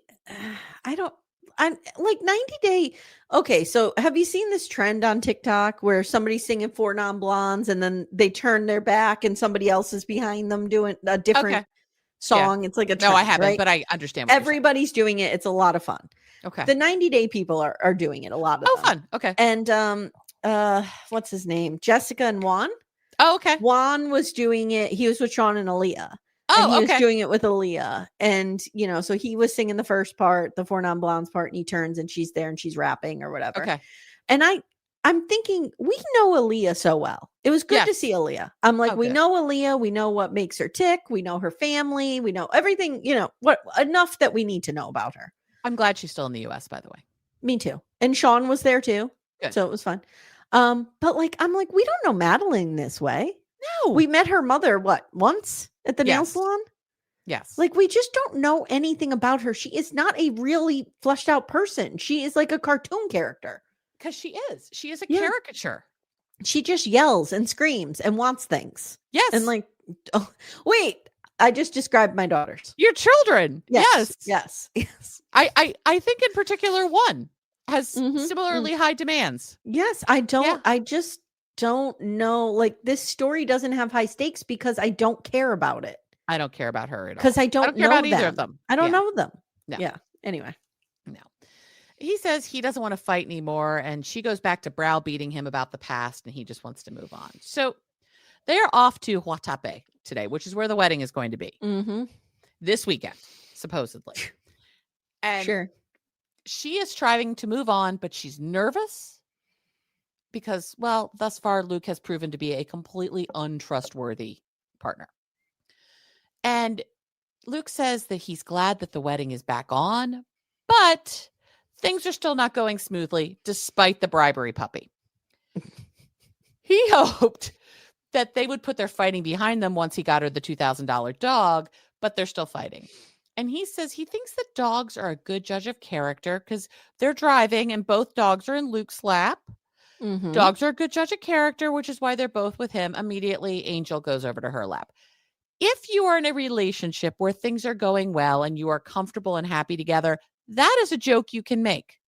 I'm like 90 Day. Okay. So have you seen this trend on TikTok where somebody's singing Four Non-Blondes and then they turn their back and somebody else is behind them doing a different song? It's like a trend. No, I haven't, right? but I understand what everybody's doing it. It's a lot of fun. Okay. The 90 Day people are doing it a lot of them. Fun. Okay. And what's his name? Jessica and Juan. Oh, okay. Juan was doing it. He was with Sean and Aaliyah. Oh, and he was doing it with Aaliyah. And, so he was singing the first part, the Four Non-Blondes part, and he turns and she's there and she's rapping or whatever. Okay. And I I'm thinking we know Aaliyah so well. It was good to see Aaliyah. I'm like, we know Aaliyah. We know what makes her tick. We know her family. We know everything, what enough that we need to know about her. I'm glad she's still in the US, by the way. Me too. And Sean was there too. Good. So it was fun. But like, I'm like, we don't know Madelein this way. No. We met her mother, once at the nail salon? Yes. Like, we just don't know anything about her. She is not a really fleshed out person. She is like a cartoon character. Because she is. She is a caricature. She just yells and screams and wants things. Yes. And like, oh, wait, I just described my daughters. Your children. Yes. I think in particular one has similarly high demands. Yes. I just don't know. Like, this story doesn't have high stakes because I don't care about it. I don't care about her at all. Because I don't care know about either of them. I don't know them. No. Yeah. Anyway. No. He says he doesn't want to fight anymore, and she goes back to browbeating him about the past, and he just wants to move on. So they're off to Huatape today, which is where the wedding is going to be this weekend, supposedly. And she is striving to move on, but she's nervous because, well, thus far, Luke has proven to be a completely untrustworthy partner. And Luke says that he's glad that the wedding is back on, but things are still not going smoothly despite the bribery puppy. He hoped that they would put their fighting behind them once he got her the $2,000 dog, but they're still fighting. And he says he thinks that dogs are a good judge of character because they're driving and both dogs are in Luke's lap. Dogs are a good judge of character, which is why they're both with him. Immediately, Angel goes over to her lap. If you are in a relationship where things are going well and you are comfortable and happy together, that is a joke you can make.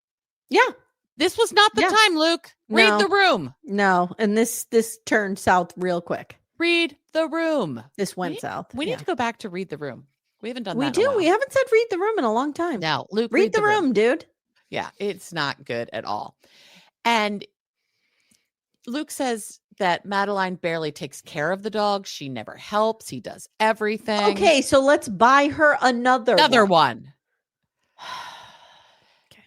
Yeah. This was not the time, Luke. Read the room. No. And this turned south real quick. Read the room. This went south. We need to go back to read the room. We haven't done that. We do. In a while. We haven't said read the room in a long time. Now, Luke, read the room, dude. Yeah, it's not good at all. And Luke says that Madelein barely takes care of the dog. She never helps. He does everything. Okay, so let's buy her another one. Okay.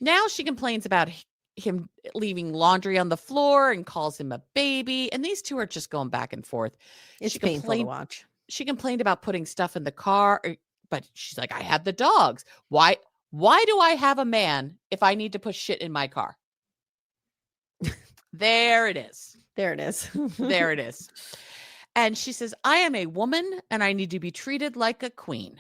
Now she complains about him leaving laundry on the floor and calls him a baby. And these two are just going back and forth. It's painful to watch. She complained about putting stuff in the car, but she's like, I had the dogs. Why do I have a man if I need to put shit in my car? There it is. There it is. There it is. And she says, I am a woman and I need to be treated like a queen.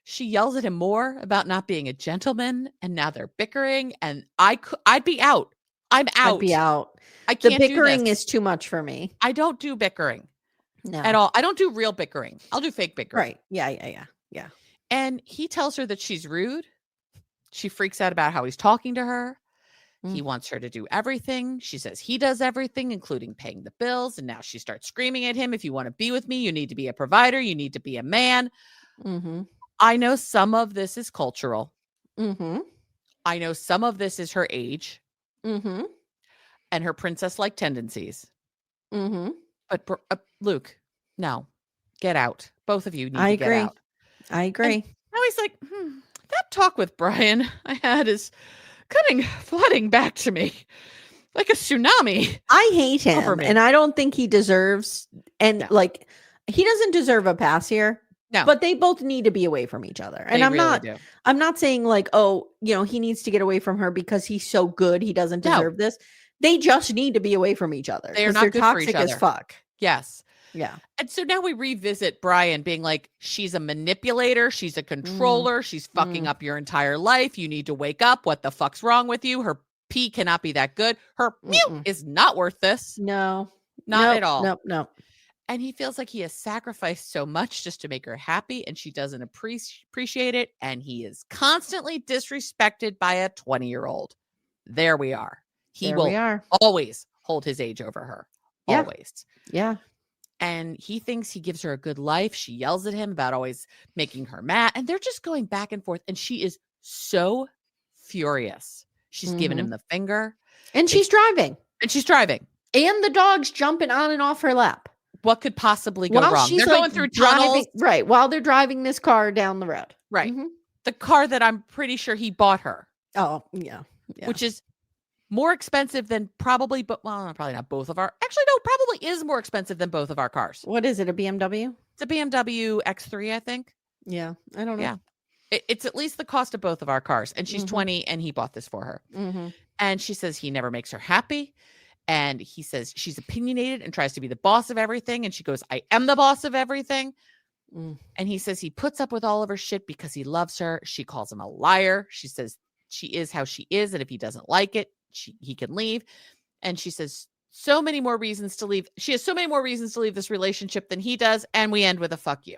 She yells at him more about not being a gentleman, and now they're bickering, and I'd be out. I'm out. I'd be out. I can't The bickering do this. is too much for me. I don't do bickering at all. I don't do real bickering. I'll do fake bickering. Right. Yeah. And he tells her that she's rude. She freaks out about how he's talking to her. He wants her to do everything. She says he does everything, including paying the bills. And now she starts screaming at him. If you want to be with me, you need to be a provider. You need to be a man. I know some of this is cultural. I know some of this is her age and her princess-like tendencies. But Luke, no, get out. Both of you need to get out. I agree. And now he's like, that talk with Brian I had is flooding back to me like a tsunami. I hate him, and I don't think he deserves. And he doesn't deserve a pass here. No, but they both need to be away from each other. And I'm not saying like, oh, he needs to get away from her because he's so good. He doesn't deserve this. They just need to be away from each other. They're not they're good toxic for each other. As fuck. Yes. Yeah. And so now we revisit Brian being like, she's a manipulator. She's a controller. She's fucking up your entire life. You need to wake up. What the fuck's wrong with you? Her pee cannot be that good. Her mew is not worth this. No. Not at all. Nope. And he feels like he has sacrificed so much just to make her happy, and she doesn't appreciate it. And he is constantly disrespected by a 20-year-old. There we are. He will always hold his age over her. Yeah. Always. Yeah. And he thinks he gives her a good life. She yells at him about always making her mad. And they're just going back and forth. And she is so furious. She's giving him the finger. And she's driving. And the dog's jumping on and off her lap. What could possibly go wrong? They're going through tunnels. Right. While they're driving this car down the road. Right. The car that I'm pretty sure he bought her. Oh, yeah. Which is more expensive than probably, but well, probably not both of our. Actually, no, probably is more expensive than both of our cars. What is it? A BMW? It's a BMW X3, I think. Yeah, I don't know. Yeah, it's at least the cost of both of our cars. And she's 20, and he bought this for her. And she says he never makes her happy. And he says she's opinionated and tries to be the boss of everything. And she goes, I am the boss of everything. And he says he puts up with all of her shit because he loves her. She calls him a liar. She says she is how she is. And if he doesn't like it, he can leave. And she says so many more reasons to leave. She has so many more reasons to leave this relationship than he does. And we end with a fuck you.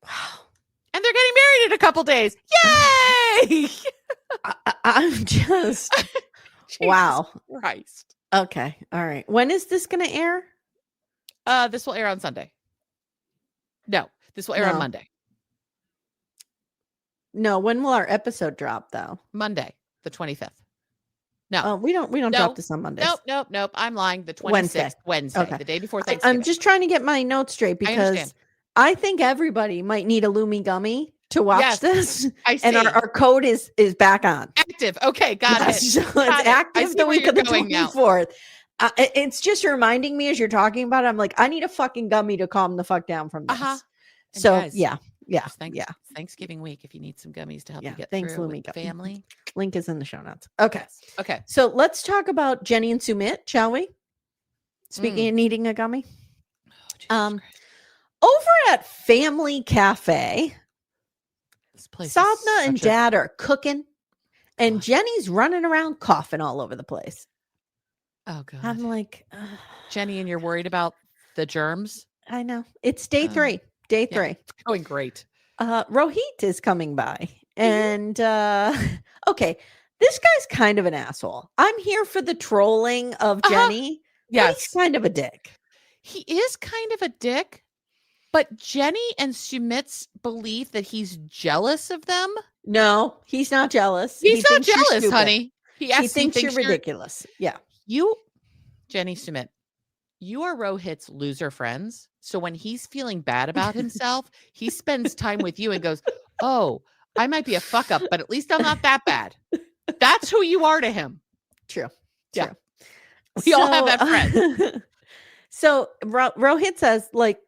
Wow. And they're getting married in a couple days. Yay! I'm just, wow. Christ. Okay. All right. When is this going to air? This will air on Sunday. No, this will air on Monday. No, when will our episode drop though? Monday, the 25th. No. We don't drop this on Mondays. Nope. I'm lying. The 26th, Wednesday, okay. The day before Thanksgiving. I'm just trying to get my notes straight because I think everybody might need a Lumi gummy to watch this. I see. And our code is back on. Active. Okay, got it. So it's active the week of the 24th. It's just reminding me as you're talking about it, I'm like, I need a fucking gummy to calm the fuck down from this. So guys, yeah. Thanksgiving week, if you need some gummies to help you get thanks, through Lumi with family. Link is in the show notes. Okay. Okay. So let's talk about Johny and Sumit, shall we? Speaking of needing a gummy. Over at Family Cafe, Sadhna and Dad are cooking, and Jenny's running around coughing all over the place. Oh, God. I'm like, Jenny, and you're worried about the germs? I know. It's day 3. Day 3. It's going great. Rohit is coming by. And, okay, this guy's kind of an asshole. I'm here for the trolling of Jenny. Yes. He's kind of a dick. He is kind of a dick. But Jenny and Sumit's belief that he's jealous of them? No, he's not jealous. He's not jealous, honey. He thinks you're ridiculous. Yeah. Jenny, Sumit, you are Rohit's loser friends. So when he's feeling bad about himself, he spends time with you and goes, oh, I might be a fuck up, but at least I'm not that bad. That's who you are to him. True. Yeah. We all have that friend. So Rohit says, like,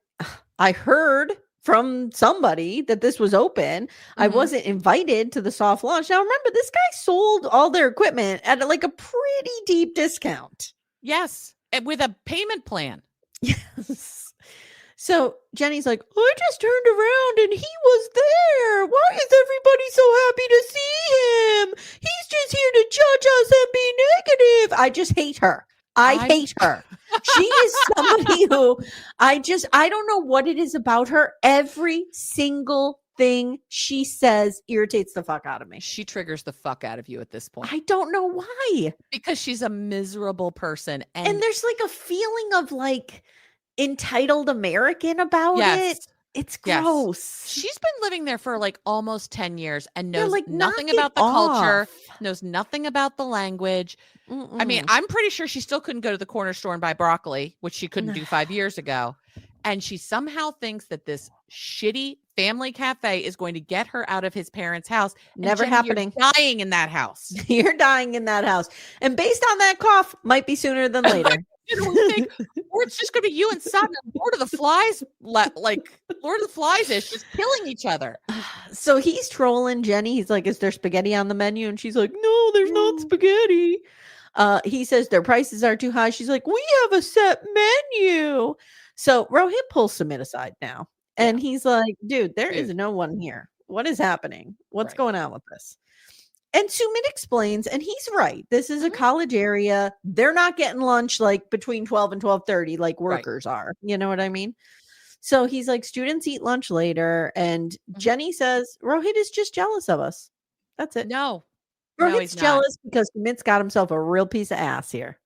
I heard from somebody that this was open. I wasn't invited to the soft launch. Now, remember, this guy sold all their equipment at like a pretty deep discount. Yes. And with a payment plan. Yes. So Jenny's like, I just turned around and he was there. Why is everybody so happy to see him? He's just here to judge us and be negative. I just hate her. I hate her. She is somebody who I don't know what it is about her. Every single thing she says irritates the fuck out of me. She triggers the fuck out of you at this point. I don't know why. Because she's a miserable person. And there's like a feeling of like entitled American about it. It's gross. Yes. She's been living there for like almost 10 years and knows like, nothing about the culture, knows nothing about the language. I mean, I'm pretty sure she still couldn't go to the corner store and buy broccoli, which she couldn't do 5 years ago. And she somehow thinks that this shitty family cafe is going to get her out of his parents' house. Never happening. You're dying in that house. You're dying in that house. And based on that cough, might be sooner than later. Or it's just going to be you and Sadhna, Lord of the Flies, like Lord of the Flies is just killing each other. So he's trolling Jenny. He's like, is there spaghetti on the menu? And she's like, no, there's not spaghetti. He says their prices are too high. She's like, we have a set menu. So Rohit pulls Sumit aside now. And he's like, dude, there is no one here. What is happening? What's going on with this? And Sumit explains, and he's right. This is a college area. They're not getting lunch like between 12 and 12:30 like workers are. You know what I mean? So he's like, students eat lunch later. And Jenny says, Rohit is just jealous of us. That's it. No. Rohit's jealous because Sumit's got himself a real piece of ass here.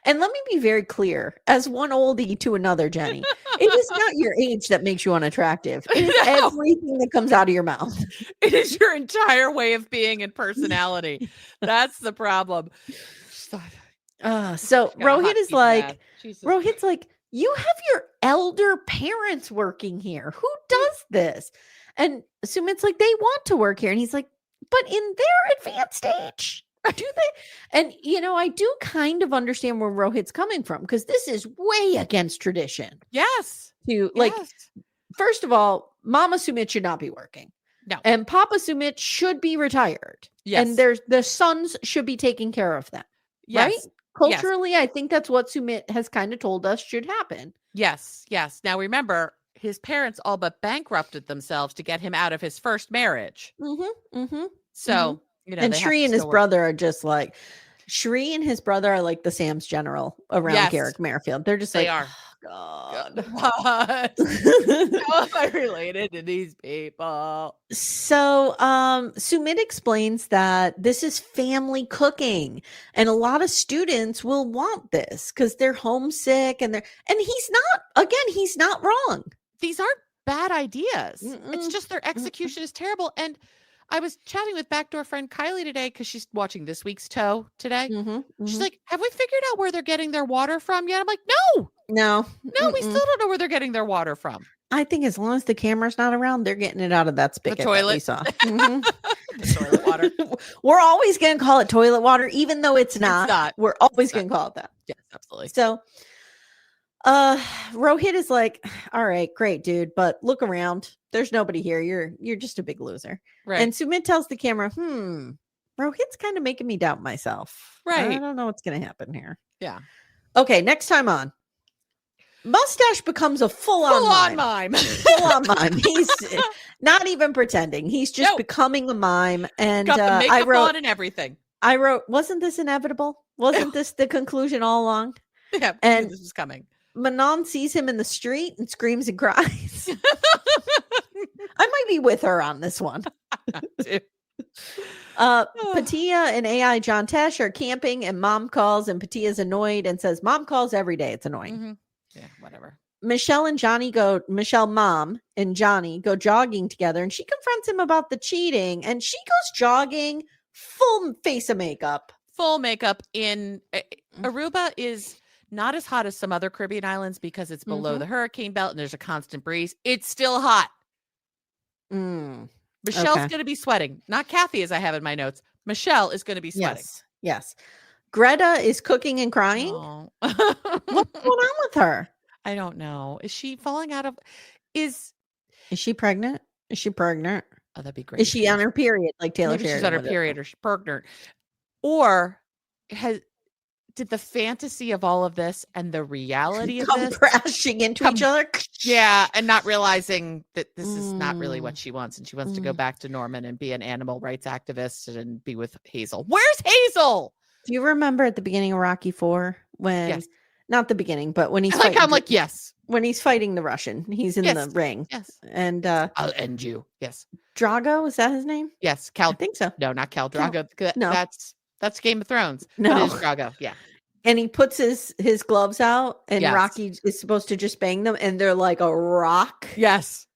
And let me be very clear, as one oldie to another, Jenny, it is not your age that makes you unattractive. It is everything that comes out of your mouth. It is your entire way of being and personality. That's the problem. So Rohit is like, Rohit's like, you have your elder parents working here. Who does this? And Sumit's like, they want to work here. And he's like, but in their advanced stage, do they? And, I do kind of understand where Rohit's coming from, because this is way against tradition. Yes. First of all, Mama Sumit should not be working. No. And Papa Sumit should be retired. Yes. And the sons should be taking care of them. Yes. Right? Culturally, I think that's what Sumit has kind of told us should happen. Yes. Yes. Now remember, his parents all but bankrupted themselves to get him out of his first marriage. So, and Shri and his brother are just like, Shri and his brother are like the Sam's General around Garrick Merrifield. They're just they like, are. God. How am I related to these people? So Sumit explains that this is family cooking, and a lot of students will want this because they're homesick, and he's not wrong. These aren't bad ideas. It's just their execution is terrible. And I was chatting with backdoor friend Kylie today because she's watching This Week's Toe today. She's like, have we figured out where they're getting their water from yet? I'm like, no, we still don't know where they're getting their water from. I think as long as the camera's not around, they're getting it out of that spigot. The toilet. That we saw. The toilet water. We're always going to call it toilet water, even though it's not. We're always going to call it that. Yes, absolutely. So Rohit is like, all right, great, dude, but look around. There's nobody here. You're just a big loser. Right. And Sumit tells the camera, Rohit's kind of making me doubt myself. Right. I don't know what's going to happen here. Yeah. Okay, next time on. Mustache becomes a full-on mime. Full-on mime. He's not even pretending. He's just becoming a mime. And got the makeup on and everything. I wrote, wasn't this inevitable? Wasn't this the conclusion all along? Yeah, and this was coming. Manon sees him in the street and screams and cries. I might be with her on this one. Patia and AI John Tesh are camping, and Mom calls, and Patia's annoyed and says, Mom calls every day. It's annoying. Yeah, whatever. Michelle, Mom and Johny go jogging together, and she confronts him about the cheating, and she goes jogging full face of makeup. Full makeup in Aruba is not as hot as some other Caribbean islands because it's below the hurricane belt and there's a constant breeze. It's still hot. Michelle's going to be sweating. Not Kathy, as I have in my notes. Michelle is going to be sweating. Yes. Greta is cooking and crying. Oh. What's going on with her? I don't know. Is she falling out of... Is she pregnant? Oh, that'd be great. Is she on her period like Taylor Sheridan? She's on her period, or she's pregnant. Or did the fantasy of all of this and the reality of this crashing into each other? Yeah, and not realizing that this is not really what she wants, and she wants to go back to Norman and be an animal rights activist and be with Hazel. Where's Hazel? Do you remember at the beginning of Rocky IV when not the beginning, but when he's fighting, when he's fighting the Russian, he's in the ring. Yes. And I'll end you. Yes. Drago, is that his name? Yes. I think so. No, not Khal Drago. No. That's Game of Thrones. No. It is Drago. Yeah. And he puts his gloves out, and Rocky is supposed to just bang them, and they're like a rock. Yes.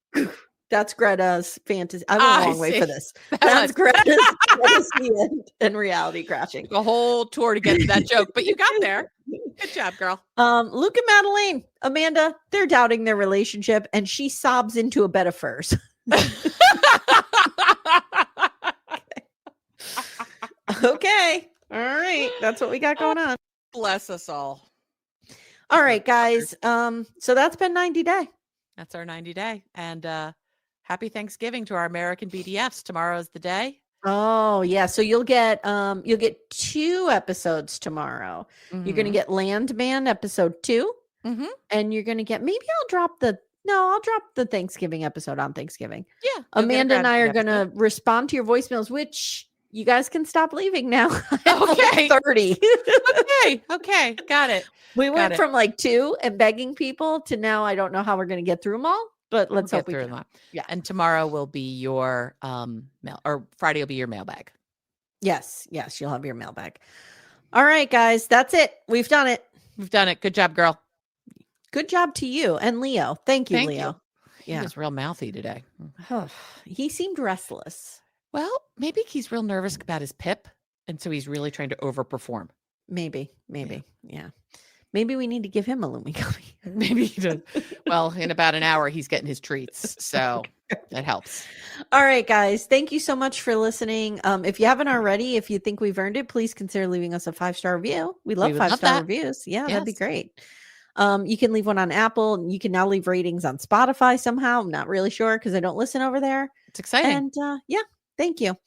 That's Greta's fantasy. I went a long way for this. That's Greta's fantasy and reality crashing. A whole tour to get to that joke, but you got there. Good job, girl. Luke and Madelein, Amanda, they're doubting their relationship, and she sobs into a bed of furs. Okay. All right. That's what we got going on. Bless us all. All right, guys. So that's been 90 Day. That's our 90 Day. And happy Thanksgiving to our American BDFs. Tomorrow's the day. Oh, yeah. So you'll get 2 episodes tomorrow. You're going to get Landman episode 2. And you're going to get, I'll drop the Thanksgiving episode on Thanksgiving. Yeah. Amanda and I are going to respond to your voicemails, which you guys can stop leaving now. Okay. 30. Okay. Got it. We went from like 2 and begging people to now I don't know how we're going to get through them all, but let's hope we can. Them. Yeah. And tomorrow will be your mail, or Friday will be your mailbag. Yes, you'll have your mailbag. All right, guys, that's it. We've done it. Good job, girl. Good job to you and Leo. Thank you, Leo. He was real mouthy today. He seemed restless. Well, maybe he's real nervous about his PIP, and so he's really trying to overperform. Maybe. Yeah. Maybe we need to give him a Lumi Gummy. Maybe he does. Well, in about an hour, he's getting his treats. So That helps. All right, guys. Thank you so much for listening. If you haven't already, if you think we've earned it, please consider leaving us a 5-star review. We love 5-star reviews. Yeah, that'd be great. You can leave one on Apple. You can now leave ratings on Spotify somehow. I'm not really sure because I don't listen over there. It's exciting. And yeah, thank you.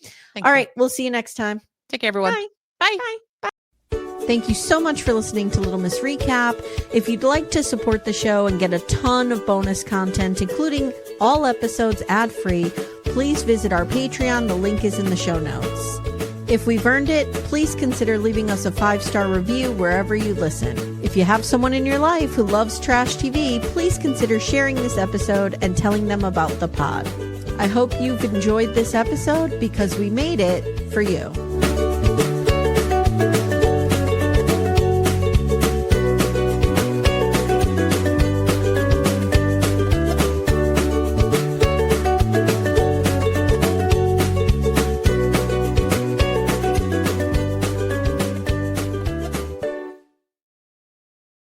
All right, we'll see you next time. Take care, everyone. Bye. Bye. Bye. Bye. Thank you so much for listening to Little Miss Recap. If you'd like to support the show and get a ton of bonus content, including all episodes ad-free, please visit our Patreon. The link is in the show notes. If we've earned it, please consider leaving us a 5-star review wherever you listen. If you have someone in your life who loves trash TV, please consider sharing this episode and telling them about the pod. I hope you've enjoyed this episode because we made it for you.